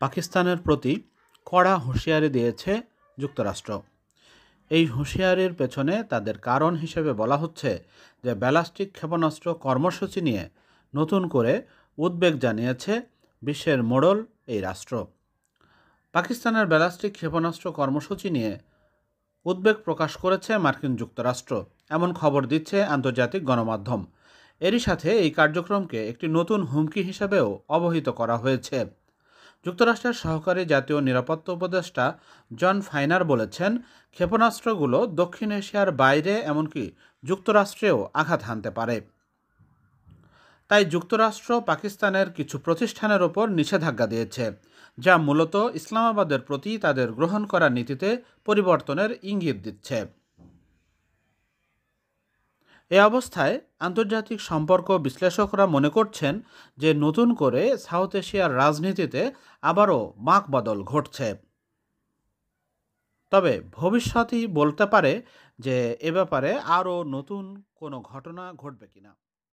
পাকিস্তানের প্রতি কড়া হুঁশিয়ারি দিয়েছে যুক্তরাষ্ট্র। এই হুঁশিয়ারির পেছনে তাদের কারণ হিসেবে বলা হচ্ছে যে ব্যালিস্টিক ক্ষেপণাস্ত্র কর্মসূচি নিয়ে নতুন করে উদ্বেগ জানিয়েছে বিশ্বের মোড়ল এই রাষ্ট্র। পাকিস্তানের ব্যালিস্টিক ক্ষেপণাস্ত্র কর্মসূচি নিয়ে উদ্বেগ প্রকাশ করেছে মার্কিন যুক্তরাষ্ট্র, এমন খবর দিচ্ছে আন্তর্জাতিক গণমাধ্যম। এরই সাথে এই কার্যক্রমকে একটি নতুন হুমকি হিসেবেও অবহিত করা হয়েছে। যুক্তরাষ্ট্রের সহকারী জাতীয় নিরাপত্তা উপদেষ্টা জন ফাইনার বলেছেন, ক্ষেপণাস্ত্রগুলো দক্ষিণ এশিয়ার বাইরে এমনকি যুক্তরাষ্ট্রেও আঘাত হানতে পারে। তাই যুক্তরাষ্ট্র পাকিস্তানের কিছু প্রতিষ্ঠানের ওপর নিষেধাজ্ঞা দিয়েছে, যা মূলত ইসলামাবাদের প্রতি তাদের গ্রহণ করা নীতিতে পরিবর্তনের ইঙ্গিত দিচ্ছে। এ অবস্থায় আন্তর্জাতিক সম্পর্ক বিশ্লেষকরা মনে করছেন যে নতুন করে সাউথ এশিয়ার রাজনীতিতে আবারও মাকবদল ঘটছে। তবে ভবিষ্যতই বলতে পারে যে এ ব্যাপারে আরও নতুন কোনো ঘটনা ঘটবে কিনা।